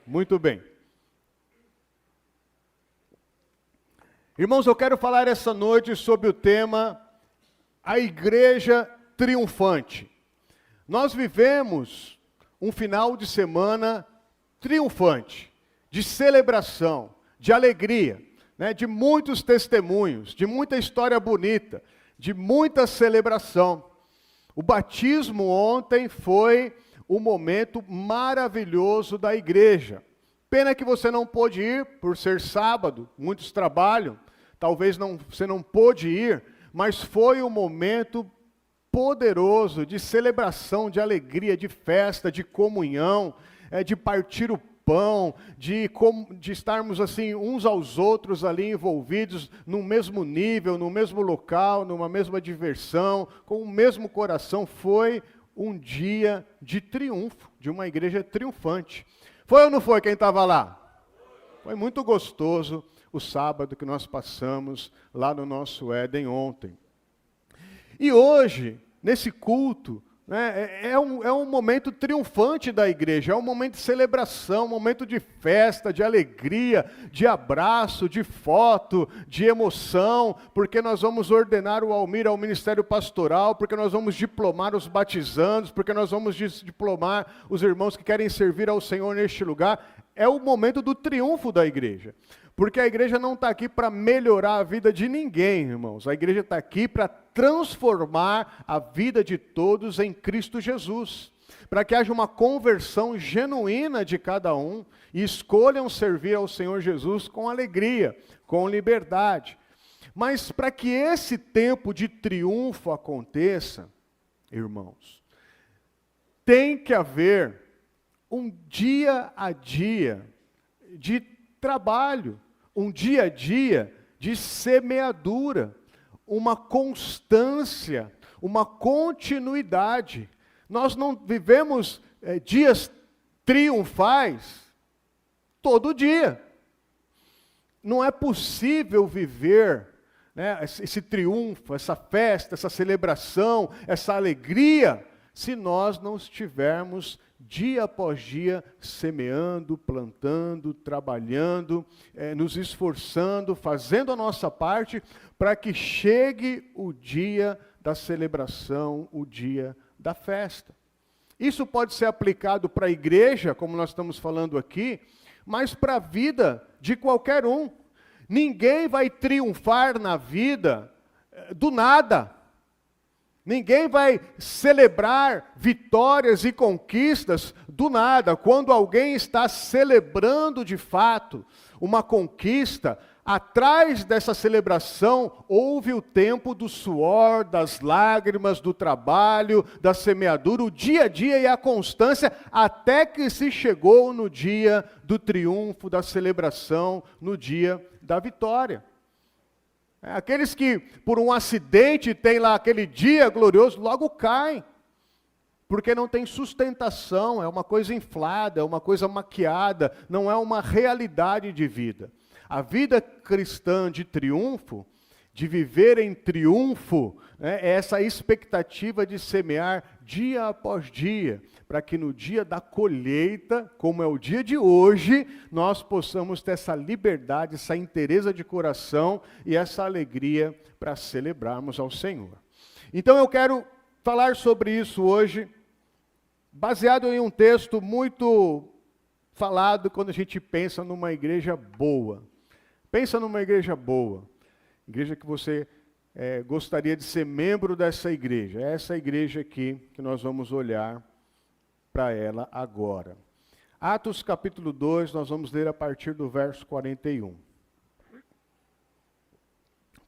Muito bem. Irmãos, eu quero falar essa noite sobre o tema A Igreja Triunfante. Nós vivemos um final de semana triunfante, de celebração, de alegria, né, de muitos testemunhos, de muita história bonita, de muita celebração. O batismo ontem foi um momento maravilhoso da igreja. Pena que você não pôde ir, por ser sábado, muitos trabalham, talvez você não pôde ir, mas foi um momento poderoso de celebração, de alegria, de festa, de comunhão, de partir o pão, de estarmos assim uns aos outros ali envolvidos no mesmo nível, no mesmo local, numa mesma diversão, com o mesmo coração. Foi um dia de triunfo, de uma igreja triunfante. Foi ou não foi quem estava lá? Foi muito gostoso o sábado que nós passamos lá no nosso Éden ontem. E hoje, nesse culto, né, é um momento triunfante da igreja, é um momento de celebração, um momento de festa, de alegria, de abraço, de foto, de emoção, porque nós vamos ordenar o Almir ao ministério pastoral, porque nós vamos diplomar os batizandos, porque nós vamos diplomar os irmãos que querem servir ao Senhor neste lugar. É o momento do triunfo da igreja. Porque a igreja não está aqui para melhorar a vida de ninguém, irmãos. A igreja está aqui para transformar a vida de todos em Cristo Jesus. Para que haja uma conversão genuína de cada um e escolham servir ao Senhor Jesus com alegria, com liberdade. Mas para que esse tempo de triunfo aconteça, irmãos, tem que haver um dia a dia de trabalho, um dia a dia de semeadura, uma constância, uma continuidade. Nós não vivemos dias triunfais todo dia. Não é possível viver, né, esse triunfo, essa festa, essa celebração, essa alegria, se nós não estivermos dia após dia, semeando, plantando, trabalhando, nos esforçando, fazendo a nossa parte, para que chegue o dia da celebração, o dia da festa. Isso pode ser aplicado para a igreja, como nós estamos falando aqui, mas para a vida de qualquer um. Ninguém vai triunfar na vida do nada. Ninguém vai celebrar vitórias e conquistas do nada. Quando alguém está celebrando de fato uma conquista, atrás dessa celebração houve o tempo do suor, das lágrimas, do trabalho, da semeadura, o dia a dia e a constância, até que se chegou no dia do triunfo, da celebração, no dia da vitória. Aqueles que, por um acidente, têm lá aquele dia glorioso, logo caem. Porque não tem sustentação, é uma coisa inflada, é uma coisa maquiada, não é uma realidade de vida. A vida cristã de triunfo, de viver em triunfo, né, é essa expectativa de semear dia após dia, para que no dia da colheita, como é o dia de hoje, nós possamos ter essa liberdade, essa inteireza de coração e essa alegria para celebrarmos ao Senhor. Então eu quero falar sobre isso hoje, baseado em um texto muito falado quando a gente pensa numa igreja boa. Pensa numa igreja boa, igreja que você gostaria de ser membro dessa igreja. É essa igreja aqui que nós vamos olhar para ela agora. Atos capítulo 2, nós vamos ler a partir do verso 41.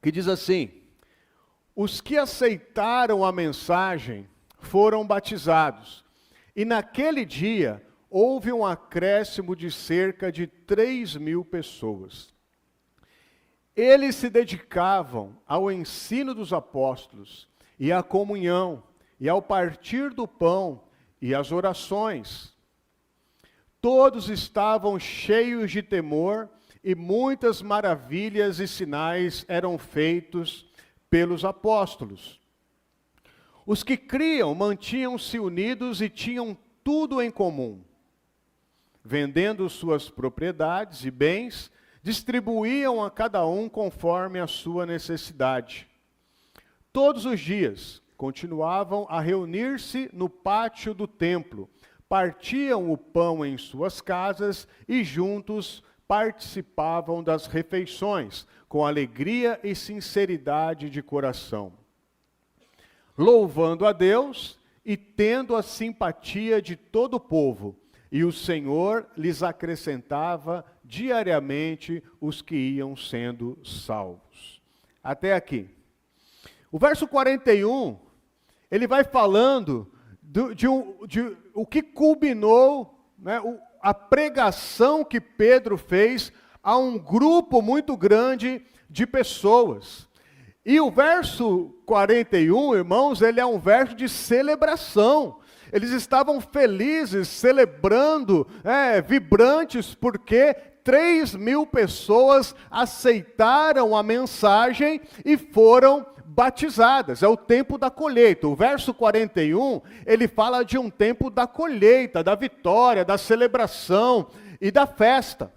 Que diz assim: os que aceitaram a mensagem foram batizados, e naquele dia houve um acréscimo de cerca de 3.000 pessoas. Eles se dedicavam ao ensino dos apóstolos, e à comunhão, e ao partir do pão, e às orações. Todos estavam cheios de temor, e muitas maravilhas e sinais eram feitos pelos apóstolos. Os que criam mantinham-se unidos e tinham tudo em comum. vendendo suas propriedades e bens, distribuíam a cada um conforme a sua necessidade. Todos os dias continuavam a reunir-se no pátio do templo, partiam o pão em suas casas e juntos participavam das refeições, com alegria e sinceridade de coração, louvando a Deus e tendo a simpatia de todo o povo. E o Senhor lhes acrescentava diariamente os que iam sendo salvos. Até aqui. O verso 41, ele vai falando de o que culminou, né, a pregação que Pedro fez a um grupo muito grande de pessoas. E o verso 41, irmãos, ele é um verso de celebração. Eles estavam felizes, celebrando, vibrantes, porque 3.000 pessoas aceitaram a mensagem e foram batizadas. É o tempo da colheita. O verso 41, ele fala de um tempo da colheita, da vitória, da celebração e da festa.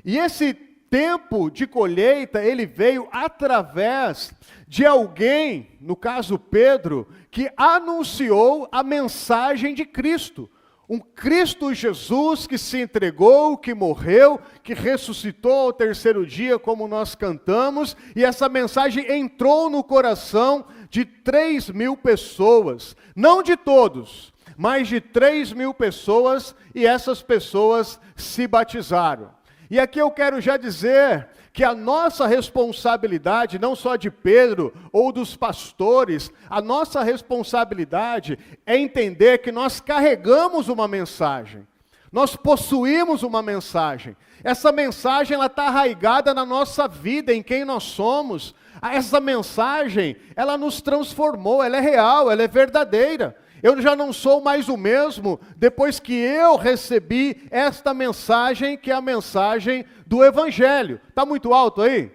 E esse tempo de colheita, ele veio através de alguém, no caso Pedro, que anunciou a mensagem de Cristo. Um Cristo Jesus que se entregou, que morreu, que ressuscitou ao terceiro dia, como nós cantamos, e essa mensagem entrou no coração de 3.000 pessoas. Não de todos, mas de 3.000 pessoas, e essas pessoas se batizaram. E aqui eu quero já dizer que a nossa responsabilidade, não só de Pedro ou dos pastores, a nossa responsabilidade é entender que nós carregamos uma mensagem, nós possuímos uma mensagem. Essa mensagem está arraigada na nossa vida, em quem nós somos. Essa mensagem, ela nos transformou, ela é real, ela é verdadeira. Eu já não sou mais o mesmo depois que eu recebi esta mensagem, que é a mensagem do Evangelho. Está muito alto aí?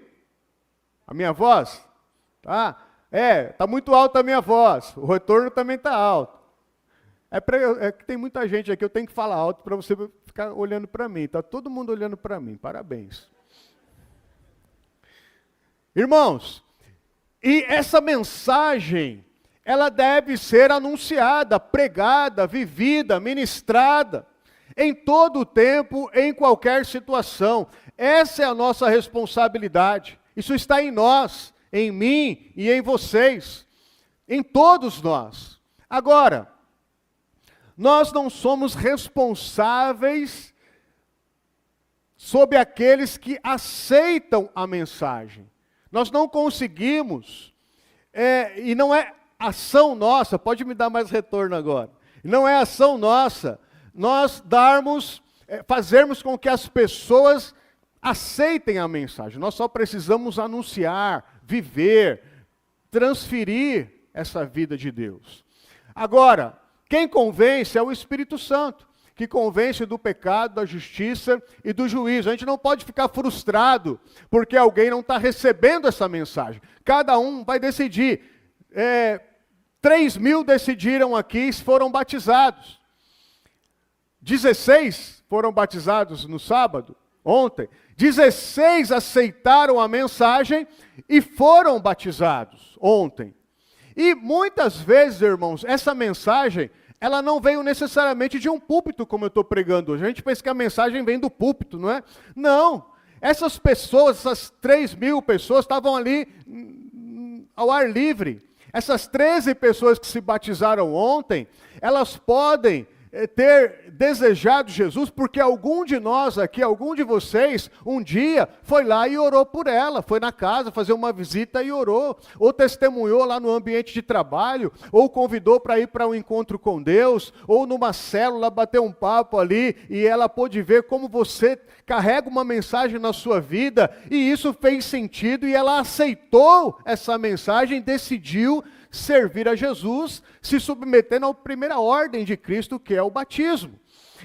A minha voz? Tá? Está muito alta a minha voz. O retorno também está alto. É que tem muita gente aqui, eu tenho que falar alto para você ficar olhando para mim. Está todo mundo olhando para mim, parabéns. Irmãos, e essa mensagem, ela deve ser anunciada, pregada, vivida, ministrada, em todo o tempo, em qualquer situação. Essa é a nossa responsabilidade. Isso está em nós, em mim e em vocês, em todos nós. Agora, nós não somos responsáveis sobre aqueles que aceitam a mensagem. Nós não conseguimos, e não é ação nossa, pode me dar mais retorno agora, não é ação nossa, nós fazermos com que as pessoas aceitem a mensagem. Nós só precisamos anunciar, viver, transferir essa vida de Deus. Agora, quem convence é o Espírito Santo, que convence do pecado, da justiça e do juízo. A gente não pode ficar frustrado porque alguém não está recebendo essa mensagem. Cada um vai decidir. 3.000 decidiram aqui e foram batizados. 16 foram batizados no sábado, ontem. 16 aceitaram a mensagem e foram batizados ontem. E muitas vezes, irmãos, essa mensagem, ela não veio necessariamente de um púlpito, como eu estou pregando hoje. A gente pensa que a mensagem vem do púlpito, não é? Não. Essas pessoas, essas 3.000 pessoas, estavam ali ao ar livre. Essas 13 pessoas que se batizaram ontem, elas podem ter desejado Jesus, porque algum de nós aqui, algum de vocês, um dia foi lá e orou por ela, foi na casa fazer uma visita e orou, ou testemunhou lá no ambiente de trabalho, ou convidou para ir para um encontro com Deus, ou numa célula bater um papo ali, e ela pôde ver como você carrega uma mensagem na sua vida, e isso fez sentido, e ela aceitou essa mensagem, decidiu servir a Jesus, se submetendo à primeira ordem de Cristo, que é o batismo.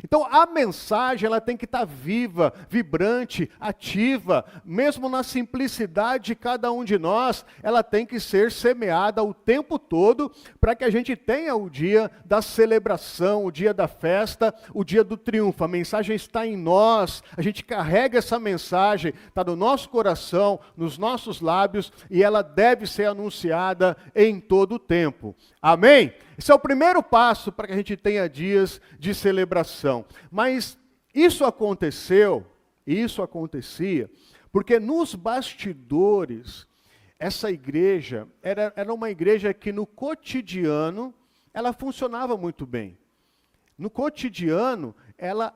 Então a mensagem ela tem que estar viva, vibrante, ativa, mesmo na simplicidade de cada um de nós, ela tem que ser semeada o tempo todo para que a gente tenha o dia da celebração, o dia da festa, o dia do triunfo. A mensagem está em nós, a gente carrega essa mensagem, está no nosso coração, nos nossos lábios e ela deve ser anunciada em todo o tempo. Amém? Esse é o primeiro passo para que a gente tenha dias de celebração. Mas isso acontecia, porque nos bastidores, essa igreja era uma igreja que no cotidiano, ela funcionava muito bem. No cotidiano, ela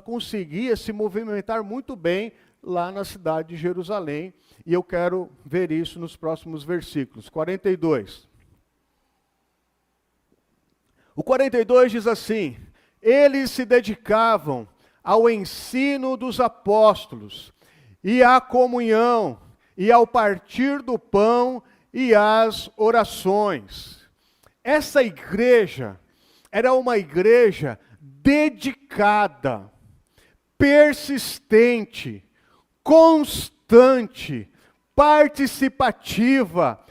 conseguia se movimentar muito bem lá na cidade de Jerusalém. E eu quero ver isso nos próximos versículos. 42. O 42 diz assim: eles se dedicavam ao ensino dos apóstolos, e à comunhão, e ao partir do pão, e às orações. Essa igreja era uma igreja dedicada, persistente, constante, participativa,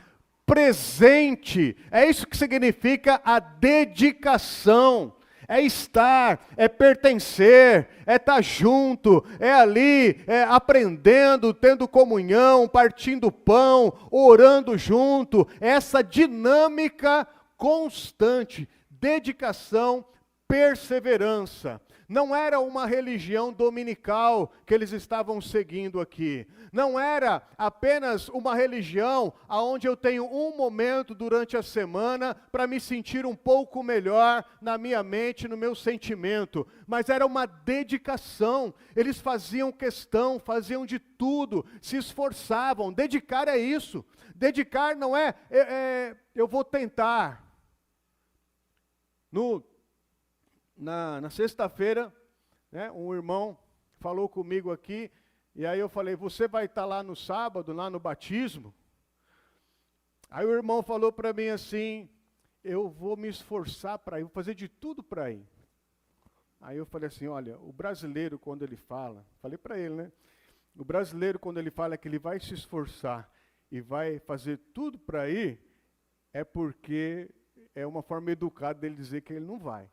presente. É isso que significa a dedicação. É estar, é pertencer, é estar junto, é ali, é aprendendo, tendo comunhão, partindo pão, orando junto. Essa dinâmica constante, dedicação, perseverança. Não era uma religião dominical que eles estavam seguindo aqui. Não era apenas uma religião onde eu tenho um momento durante a semana para me sentir um pouco melhor na minha mente, no meu sentimento. Mas era uma dedicação. Eles faziam questão, faziam de tudo, se esforçavam. Dedicar é isso. Dedicar não é eu vou tentar. Na sexta-feira, né, um irmão falou comigo aqui, e aí eu falei, você vai estar lá no sábado, lá no batismo? Aí o irmão falou para mim assim, eu vou me esforçar para ir, vou fazer de tudo para ir. Aí eu falei assim, olha, o brasileiro quando ele fala, falei para ele, né? O brasileiro quando ele fala que ele vai se esforçar e vai fazer tudo para ir, é porque é uma forma educada dele dizer que ele não vai.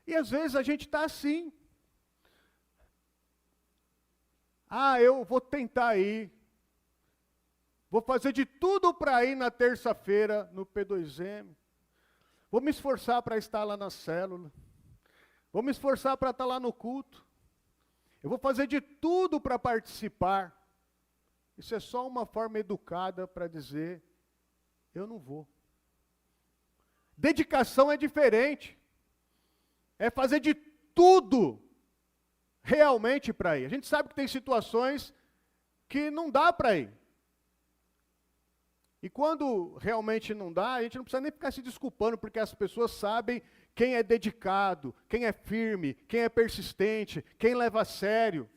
E às vezes a gente está assim. Eu vou tentar ir. Vou fazer de tudo para ir na terça-feira no P2M. Vou me esforçar para estar lá na célula. Vou me esforçar para estar lá no culto. Eu vou fazer de tudo para participar. Isso é só uma forma educada para dizer, eu não vou. Dedicação é diferente. É fazer de tudo realmente para ir. A gente sabe que tem situações que não dá para ir. E quando realmente não dá, a gente não precisa nem ficar se desculpando, porque as pessoas sabem quem é dedicado, quem é firme, quem é persistente, quem leva a sério,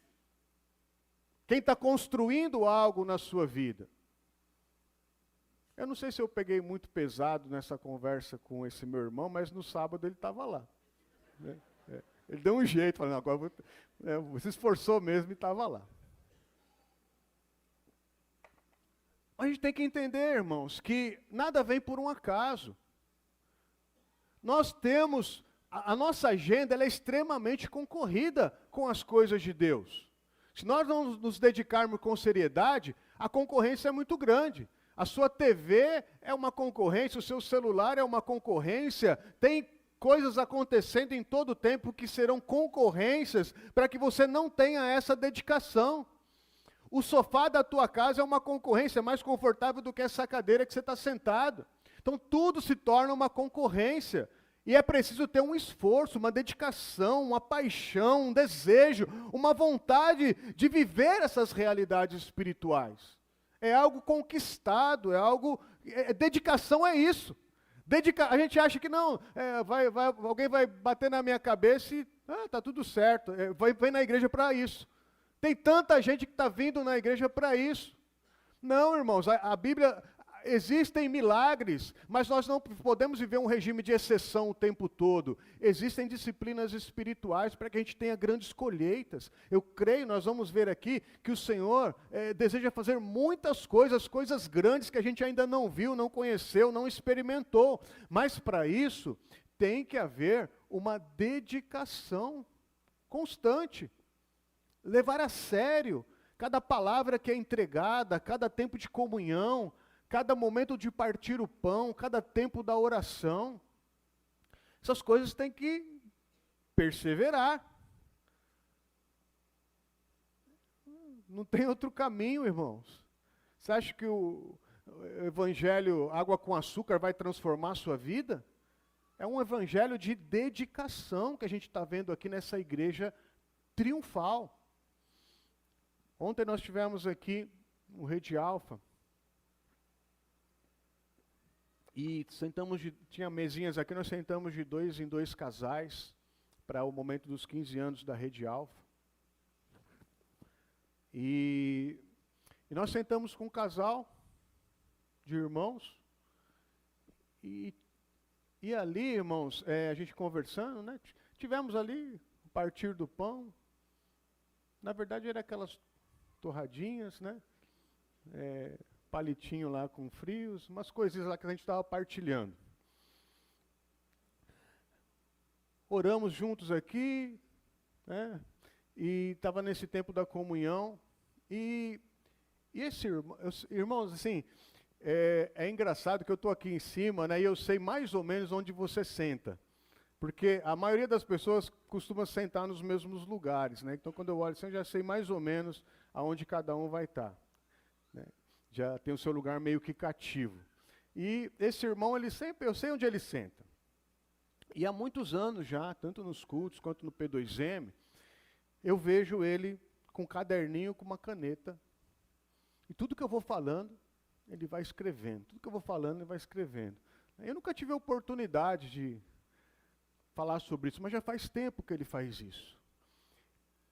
quem está construindo algo na sua vida. Eu não sei se eu peguei muito pesado nessa conversa com esse meu irmão, mas no sábado ele estava lá. Ele deu um jeito, falando, agora você se esforçou mesmo e estava lá. A gente tem que entender, irmãos, que nada vem por um acaso. Nós temos, a nossa agenda ela é extremamente concorrida com as coisas de Deus. Se nós não nos dedicarmos com seriedade, a concorrência é muito grande. A sua TV é uma concorrência, o seu celular é uma concorrência, tem coisas acontecendo em todo o tempo que serão concorrências para que você não tenha essa dedicação. O sofá da tua casa é uma concorrência mais confortável do que essa cadeira que você está sentado. Então tudo se torna uma concorrência. E é preciso ter um esforço, uma dedicação, uma paixão, um desejo, uma vontade de viver essas realidades espirituais. É algo conquistado, é algo... dedicação é isso. A gente acha que não, alguém vai bater na minha cabeça e está tudo certo, vem na igreja para isso. Tem tanta gente que está vindo na igreja para isso. Não, irmãos, a Bíblia, existem milagres, mas nós não podemos viver um regime de exceção o tempo todo. Existem disciplinas espirituais para que a gente tenha grandes colheitas. Eu creio, nós vamos ver aqui, que o Senhor deseja fazer muitas coisas, coisas grandes que a gente ainda não viu, não conheceu, não experimentou. Mas para isso, tem que haver uma dedicação constante. Levar a sério cada palavra que é entregada, cada tempo de comunhão, cada momento de partir o pão, cada tempo da oração. Essas coisas têm que perseverar. Não tem outro caminho, irmãos. Você acha que o evangelho água com açúcar vai transformar a sua vida? É um evangelho de dedicação que a gente está vendo aqui nessa igreja triunfal. Ontem nós tivemos aqui um Rede Alfa. E tinha mesinhas aqui, nós sentamos de 2 em 2 casais para o momento dos 15 anos da Rede Alfa. E nós sentamos com um casal de irmãos. E ali, irmãos, a gente conversando, né? Tivemos ali o partir do pão. Na verdade, era aquelas torradinhas, né? Palitinho lá com frios, umas coisinhas lá que a gente estava partilhando. Oramos juntos aqui, né? E estava nesse tempo da comunhão. E esse irmãos, assim, é engraçado que eu estou aqui em cima, né? E eu sei mais ou menos onde você senta. Porque a maioria das pessoas costuma sentar nos mesmos lugares, né? Então, quando eu olho assim, eu já sei mais ou menos aonde cada um vai estar. Né? Já tem o seu lugar meio que cativo. E esse irmão, eu sei onde ele senta. E há muitos anos já, tanto nos cultos quanto no P2M, eu vejo ele com um caderninho, com uma caneta. E tudo que eu vou falando, ele vai escrevendo. Tudo que eu vou falando, ele vai escrevendo. Eu nunca tive a oportunidade de falar sobre isso, mas já faz tempo que ele faz isso.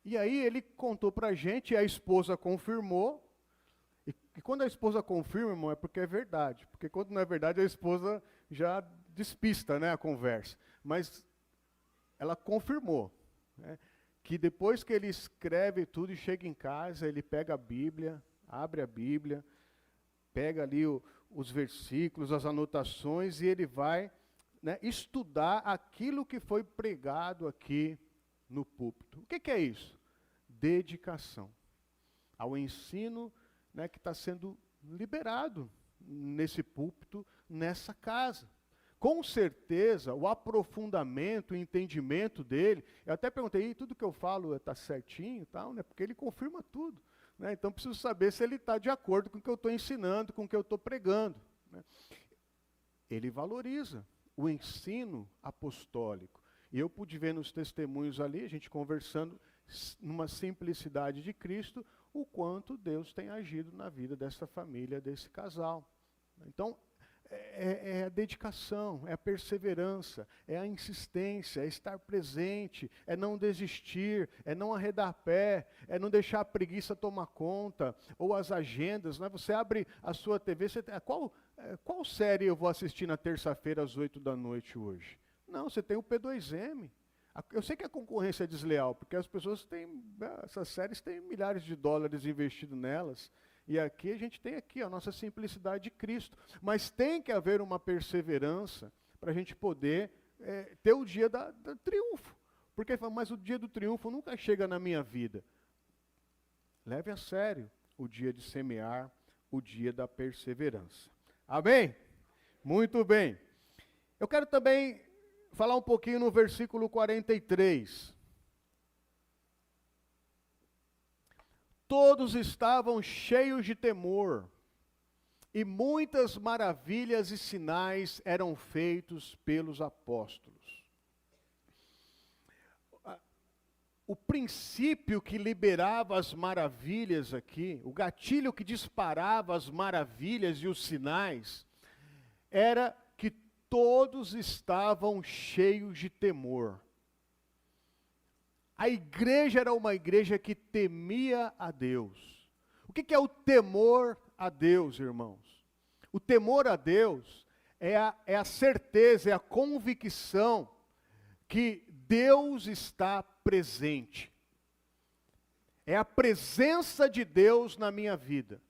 E aí ele contou para a gente, e a esposa confirmou. E quando a esposa confirma, irmão, é porque é verdade. Porque quando não é verdade, a esposa já despista, né, a conversa. Mas ela confirmou, né, que depois que ele escreve tudo e chega em casa, ele pega a Bíblia, abre a Bíblia, pega ali os versículos, as anotações, e ele vai, né, estudar aquilo que foi pregado aqui no púlpito. O que é isso? Dedicação ao ensino, né, que está sendo liberado nesse púlpito, nessa casa. Com certeza, o aprofundamento, o entendimento dele, eu até perguntei, tudo que eu falo está certinho e tal, né, porque ele confirma tudo. Né, então, preciso saber se ele está de acordo com o que eu estou ensinando, com o que eu estou pregando. Né. Ele valoriza o ensino apostólico. E eu pude ver nos testemunhos ali, a gente conversando, numa simplicidade de Cristo, o quanto Deus tem agido na vida dessa família, desse casal. Então, é a dedicação, é a perseverança, é a insistência, é estar presente, é não desistir, é não arredar pé, é não deixar a preguiça tomar conta, ou as agendas, né? Você abre a sua TV, qual série eu vou assistir na terça-feira às 8 da noite hoje? Não, você tem o P2M. Eu sei que a concorrência é desleal, porque as pessoas essas séries têm milhares de dólares investidos nelas, e aqui a gente tem a nossa simplicidade de Cristo. Mas tem que haver uma perseverança para a gente poder ter o dia do triunfo. Porque mas o dia do triunfo nunca chega na minha vida. Leve a sério o dia de semear, o dia da perseverança. Amém? Muito bem. Eu quero também falar um pouquinho no versículo 43. Todos estavam cheios de temor, e muitas maravilhas e sinais eram feitos pelos apóstolos. O princípio que liberava as maravilhas aqui, o gatilho que disparava as maravilhas e os sinais, era que todos estavam cheios de temor. A igreja era uma igreja que temia a Deus. O que é o temor a Deus, irmãos? O temor a Deus é a certeza, é a convicção que Deus está presente. É a presença de Deus na minha vida.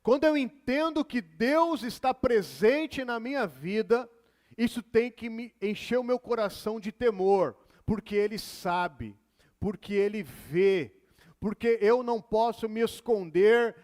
Quando eu entendo que Deus está presente na minha vida, isso tem que me encher o meu coração de temor, porque Ele sabe, porque Ele vê, porque eu não posso me esconder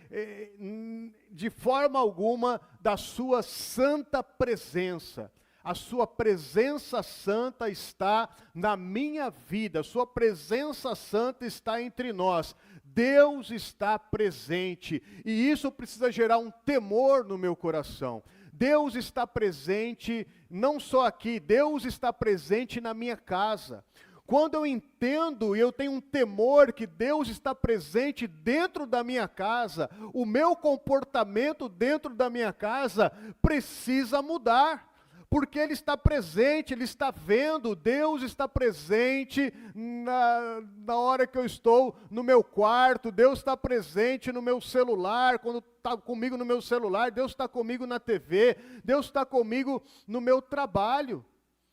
de forma alguma da sua santa presença. A sua presença santa está na minha vida, a sua presença santa está entre nós. Deus está presente e isso precisa gerar um temor no meu coração. Deus está presente não só aqui, Deus está presente na minha casa. Quando eu entendo e eu tenho um temor que Deus está presente dentro da minha casa, o meu comportamento dentro da minha casa precisa mudar. Porque Ele está presente, Ele está vendo, Deus está presente na hora que eu estou no meu quarto, Deus está presente no meu celular, quando está comigo no meu celular, Deus está comigo na TV, Deus está comigo no meu trabalho,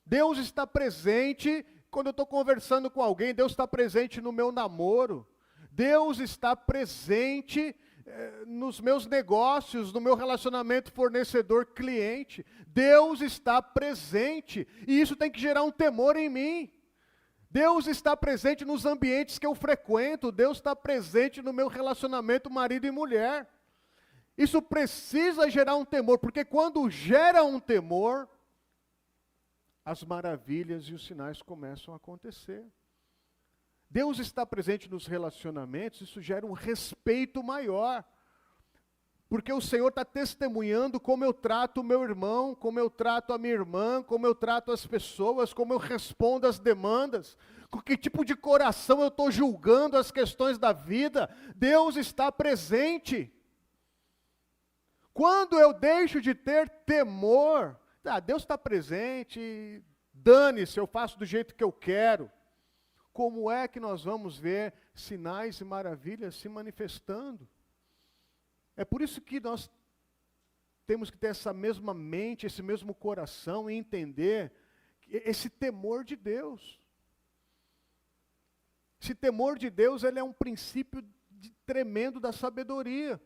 Deus está presente quando eu estou conversando com alguém, Deus está presente no meu namoro, Deus está presente nos meus negócios, no meu relacionamento fornecedor-cliente. Deus está presente e isso tem que gerar um temor em mim. Deus está presente nos ambientes que eu frequento, Deus está presente no meu relacionamento marido e mulher. Isso precisa gerar um temor, porque quando gera um temor, as maravilhas e os sinais começam a acontecer. Deus está presente nos relacionamentos, isso gera um respeito maior. Porque o Senhor está testemunhando como eu trato o meu irmão, como eu trato a minha irmã, como eu trato as pessoas, como eu respondo às demandas, com que tipo de coração eu estou julgando as questões da vida. Deus está presente. Quando eu deixo de ter temor, Deus está presente, dane-se, eu faço do jeito que eu quero. Como é que nós vamos ver sinais e maravilhas se manifestando? É por isso que nós temos que ter essa mesma mente, esse mesmo coração e entender esse temor de Deus. Esse temor de Deus, ele é um princípio tremendo da sabedoria.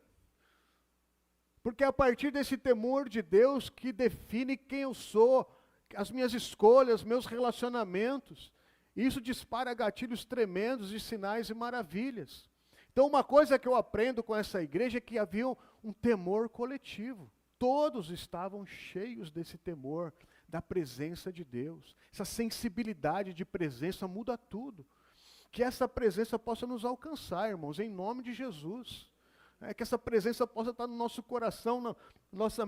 Porque é a partir desse temor de Deus que define quem eu sou, as minhas escolhas, meus relacionamentos. Isso dispara gatilhos tremendos de sinais e maravilhas. Então uma coisa que eu aprendo com essa igreja é que havia um temor coletivo. Todos estavam cheios desse temor, da presença de Deus. Essa sensibilidade de presença muda tudo. Que essa presença possa nos alcançar, irmãos, em nome de Jesus. Que essa presença possa estar no nosso coração,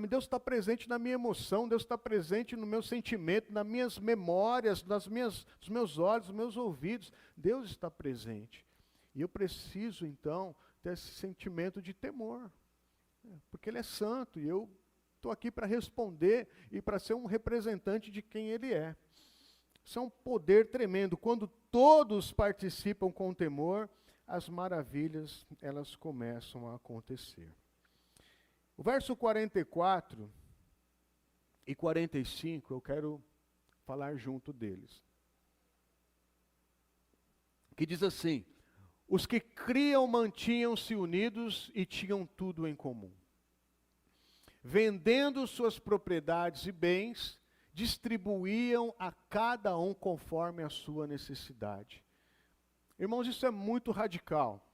Deus está presente na minha emoção, Deus está presente no meu sentimento, nas minhas memórias, nos meus olhos, nos meus ouvidos. Deus está presente. E eu preciso, então, ter esse sentimento de temor. Porque Ele é santo e eu estou aqui para responder e para ser um representante de quem Ele é. Isso é um poder tremendo. Quando todos participam com temor, as maravilhas, elas começam a acontecer. O verso 44 e 45, eu quero falar junto deles. Que diz assim: os que criam mantinham-se unidos e tinham tudo em comum. Vendendo suas propriedades e bens, distribuíam a cada um conforme a sua necessidade. Irmãos, isso é muito radical.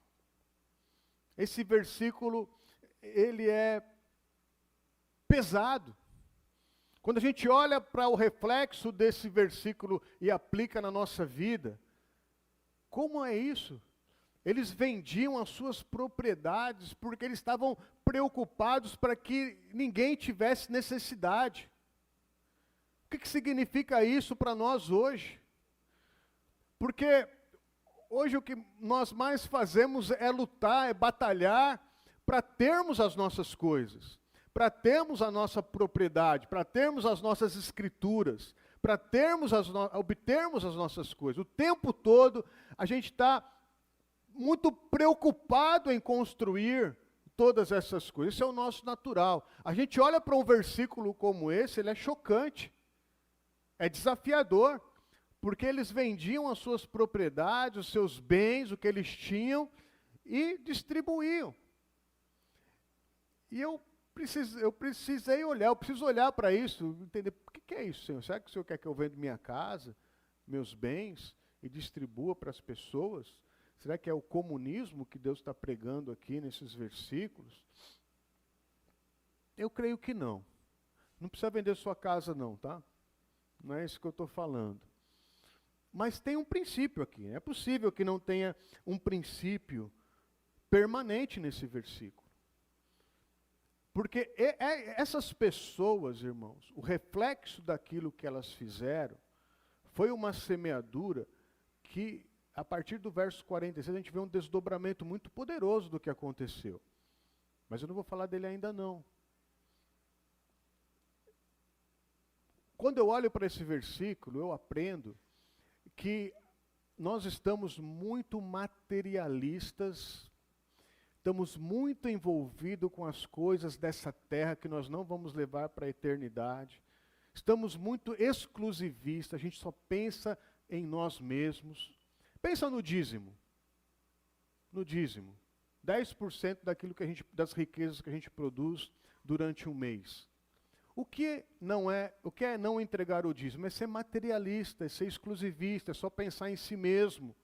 Esse versículo, ele é pesado. Quando a gente olha para o reflexo desse versículo e aplica na nossa vida, como é isso? Eles vendiam as suas propriedades porque eles estavam preocupados para que ninguém tivesse necessidade. O que significa isso para nós hoje? Porque hoje o que nós mais fazemos é lutar, é batalhar para termos as nossas coisas, para termos a nossa propriedade, para termos as nossas escrituras, para obtermos as nossas coisas. O tempo todo a gente está muito preocupado em construir, todas essas coisas. Isso é o nosso natural. A gente olha para um versículo como esse, ele é chocante, é desafiador, porque eles vendiam as suas propriedades, os seus bens, o que eles tinham, e distribuíam. E eu preciso olhar para isso, entender, por que é isso, Senhor? Será que o Senhor quer que eu venda minha casa, meus bens, e distribua para as pessoas? Será que é o comunismo que Deus está pregando aqui nesses versículos? Eu creio que não. Não precisa vender sua casa não, tá? Não é isso que eu estou falando. Mas tem um princípio aqui. É possível que não tenha um princípio permanente nesse versículo. Porque essas pessoas, irmãos, o reflexo daquilo que elas fizeram foi uma semeadura que, a partir do verso 46, a gente vê um desdobramento muito poderoso do que aconteceu. Mas eu não vou falar dele ainda não. Quando eu olho para esse versículo, eu aprendo que nós estamos muito materialistas, estamos muito envolvidos com as coisas dessa terra que nós não vamos levar para a eternidade. Estamos muito exclusivistas, a gente só pensa em nós mesmos. Pensa no dízimo. No dízimo. 10% das riquezas que a gente produz durante um mês. O que é não entregar o dízimo? É ser materialista, é ser exclusivista, é só pensar em si mesmo.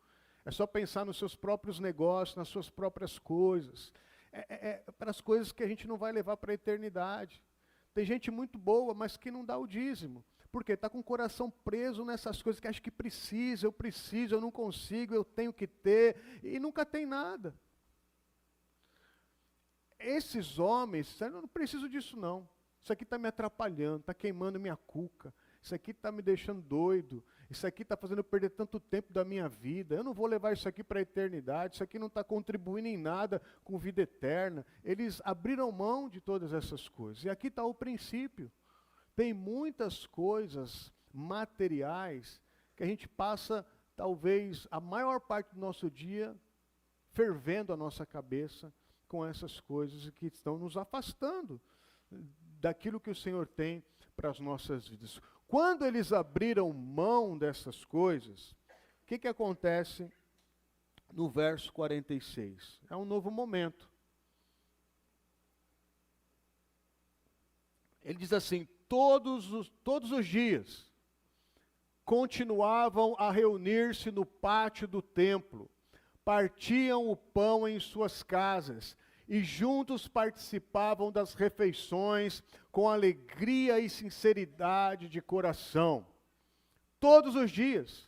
É só pensar nos seus próprios negócios, nas suas próprias coisas. É para as coisas que a gente não vai levar para a eternidade. Tem gente muito boa, mas que não dá o dízimo. Por quê? Está com o coração preso nessas coisas que acha que precisa, eu não consigo, eu tenho que ter, e nunca tem nada. Esses homens, eu não preciso disso não. Isso aqui está me atrapalhando, está queimando minha cuca. Isso aqui está me deixando doido. Isso aqui está fazendo eu perder tanto tempo da minha vida. Eu não vou levar isso aqui para a eternidade. Isso aqui não está contribuindo em nada com vida eterna. Eles abriram mão de todas essas coisas. E aqui está o princípio. Tem muitas coisas materiais que a gente passa, talvez, a maior parte do nosso dia fervendo a nossa cabeça com essas coisas que estão nos afastando daquilo que o Senhor tem para as nossas vidas. Quando eles abriram mão dessas coisas, o que acontece no verso 46? É um novo momento. Ele diz assim, todos os dias continuavam a reunir-se no pátio do templo, partiam o pão em suas casas, e juntos participavam das refeições com alegria e sinceridade de coração. Todos os dias.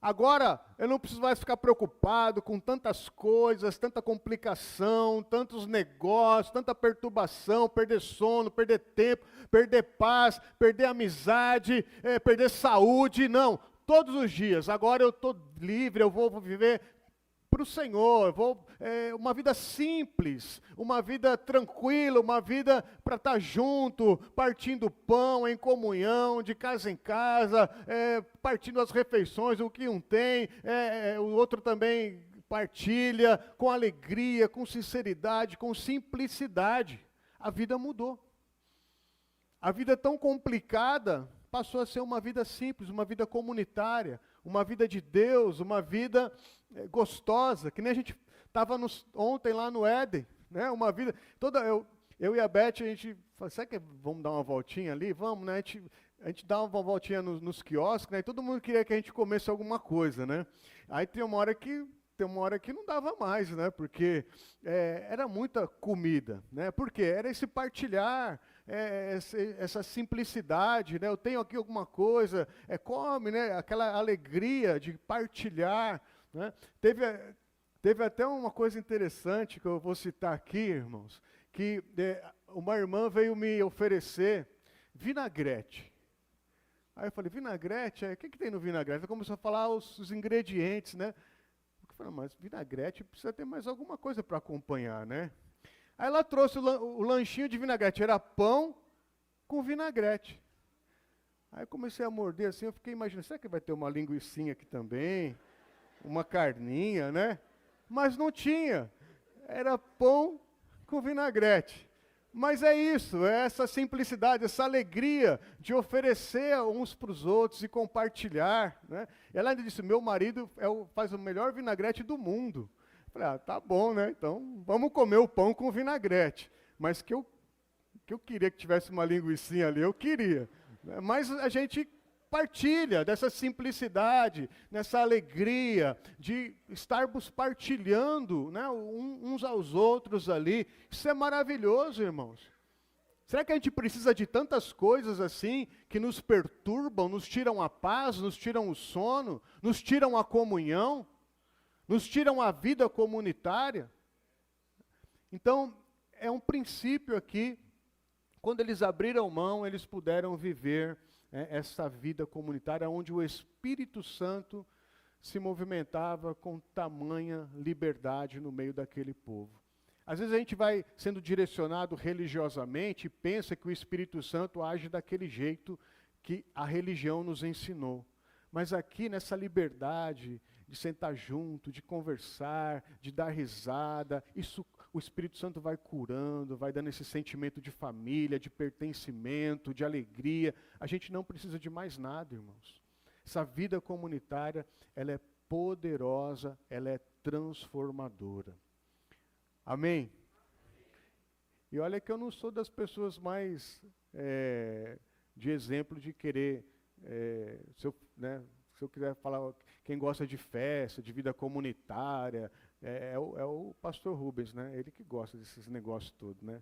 Agora, eu não preciso mais ficar preocupado com tantas coisas, tanta complicação, tantos negócios, tanta perturbação, perder sono, perder tempo, perder paz, perder amizade, perder saúde. Não, todos os dias. Agora eu estou livre, eu vou viver para o Senhor, uma vida simples, uma vida tranquila, uma vida para estar junto, partindo pão em comunhão, de casa em casa, partindo as refeições, o que um tem, o outro também partilha, com alegria, com sinceridade, com simplicidade. A vida mudou. A vida tão complicada passou a ser uma vida simples, uma vida comunitária, uma vida de Deus, uma vida gostosa, que nem a gente estava ontem lá no Éden, né? Uma vida toda eu e a Beth, a gente falou, será que vamos dar uma voltinha ali? Vamos, né? A gente dá uma voltinha nos quiosques, né? E todo mundo queria que a gente comesse alguma coisa, né? Aí tem uma hora que não dava mais, né? Porque era muita comida, né? Por quê? Era esse partilhar, essa simplicidade, né? Eu tenho aqui alguma coisa, come, né? Aquela alegria de partilhar, né? Teve até uma coisa interessante que eu vou citar aqui, irmãos, que uma irmã veio me oferecer vinagrete. Aí eu falei, vinagrete? O que tem no vinagrete? Ela começou a falar os ingredientes, né? Eu falei, mas vinagrete precisa ter mais alguma coisa para acompanhar, né? Aí ela trouxe o lanchinho de vinagrete, era pão com vinagrete. Aí eu comecei a morder assim, eu fiquei imaginando, será que vai ter uma linguicinha aqui também? Uma carninha, né? Mas não tinha. Era pão com vinagrete. Mas é isso, é essa simplicidade, essa alegria de oferecer uns para os outros e compartilhar. Né? Ela ainda disse, meu marido faz o melhor vinagrete do mundo. Eu falei, tá bom, né? Então vamos comer o pão com vinagrete. Mas que eu queria que tivesse uma linguicinha ali, eu queria. Mas a gente partilha dessa simplicidade, nessa alegria de estarmos partilhando, né, uns aos outros ali. Isso é maravilhoso, irmãos. Será que a gente precisa de tantas coisas assim que nos perturbam, nos tiram a paz, nos tiram o sono, nos tiram a comunhão, nos tiram a vida comunitária? Então, é um princípio aqui. Quando eles abriram mão, eles puderam viver essa vida comunitária onde o Espírito Santo se movimentava com tamanha liberdade no meio daquele povo. Às vezes a gente vai sendo direcionado religiosamente e pensa que o Espírito Santo age daquele jeito que a religião nos ensinou. Mas aqui nessa liberdade de sentar junto, de conversar, de dar risada, isso o Espírito Santo vai curando, vai dando esse sentimento de família, de pertencimento, de alegria. A gente não precisa de mais nada, irmãos. Essa vida comunitária, ela é poderosa, ela é transformadora. Amém? E olha que eu não sou das pessoas mais de exemplo de querer, se eu quiser falar, quem gosta de festa, de vida comunitária, é o pastor Rubens, né? Ele que gosta desses negócios todos, né?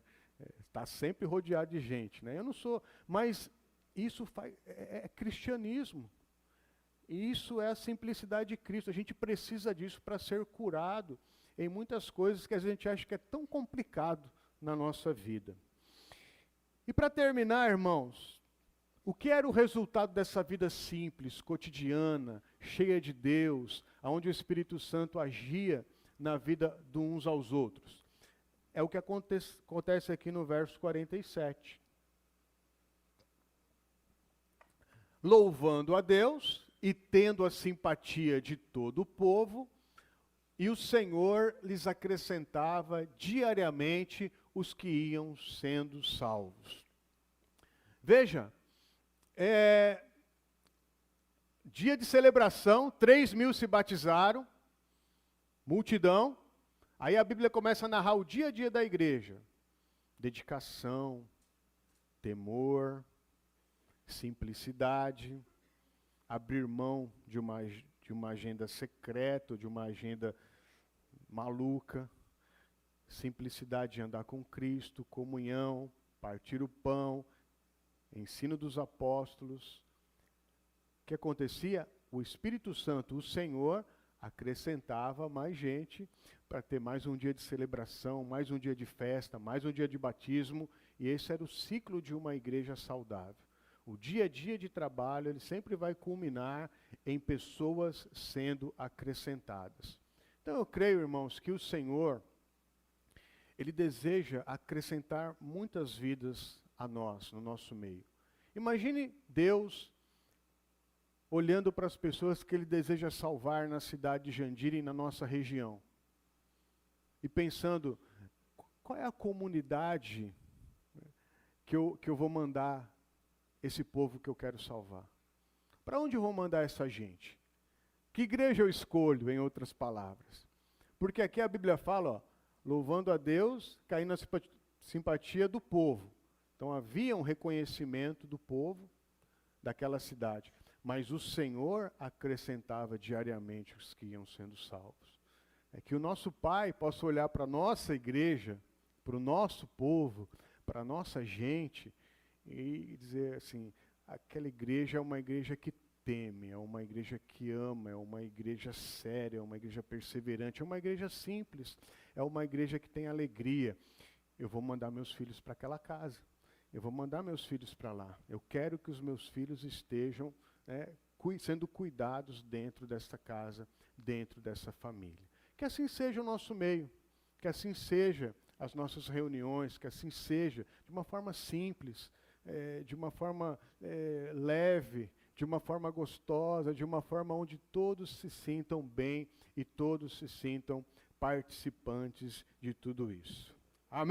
Está sempre rodeado de gente, né? Eu não sou, mas isso é cristianismo. Isso é a simplicidade de Cristo. A gente precisa disso para ser curado em muitas coisas que a gente acha que é tão complicado na nossa vida. E para terminar, irmãos, o que era o resultado dessa vida simples, cotidiana, cheia de Deus, onde o Espírito Santo agia na vida de uns aos outros? É o que acontece aqui no verso 47. Louvando a Deus e tendo a simpatia de todo o povo, e o Senhor lhes acrescentava diariamente os que iam sendo salvos. Veja, dia de celebração, 3.000 se batizaram, multidão. Aí a Bíblia começa a narrar o dia a dia da igreja. Dedicação, temor, simplicidade, abrir mão de uma agenda secreta, de uma agenda maluca, simplicidade de andar com Cristo, comunhão, partir o pão, ensino dos apóstolos. O que acontecia? O Espírito Santo, o Senhor, acrescentava mais gente para ter mais um dia de celebração, mais um dia de festa, mais um dia de batismo, e esse era o ciclo de uma igreja saudável. O dia a dia de trabalho, ele sempre vai culminar em pessoas sendo acrescentadas. Então eu creio, irmãos, que o Senhor, Ele deseja acrescentar muitas vidas a nós, no nosso meio. Imagine Deus olhando para as pessoas que Ele deseja salvar na cidade de Jandira e na nossa região. E pensando, qual é a comunidade que eu vou mandar esse povo que eu quero salvar? Para onde eu vou mandar essa gente? Que igreja eu escolho, em outras palavras? Porque aqui a Bíblia fala, ó, louvando a Deus, caindo na simpatia do povo. Então havia um reconhecimento do povo daquela cidade. Mas o Senhor acrescentava diariamente os que iam sendo salvos. É que o nosso Pai possa olhar para a nossa igreja, para o nosso povo, para a nossa gente, e dizer assim, aquela igreja é uma igreja que teme, é uma igreja que ama, é uma igreja séria, é uma igreja perseverante, é uma igreja simples, é uma igreja que tem alegria. Eu vou mandar meus filhos para aquela casa, eu vou mandar meus filhos para lá. Eu quero que os meus filhos estejam sendo cuidados dentro dessa casa, dentro dessa família. Que assim seja o nosso meio, que assim seja as nossas reuniões, que assim seja de uma forma simples, de uma forma leve, de uma forma gostosa, de uma forma onde todos se sintam bem e todos se sintam participantes de tudo isso.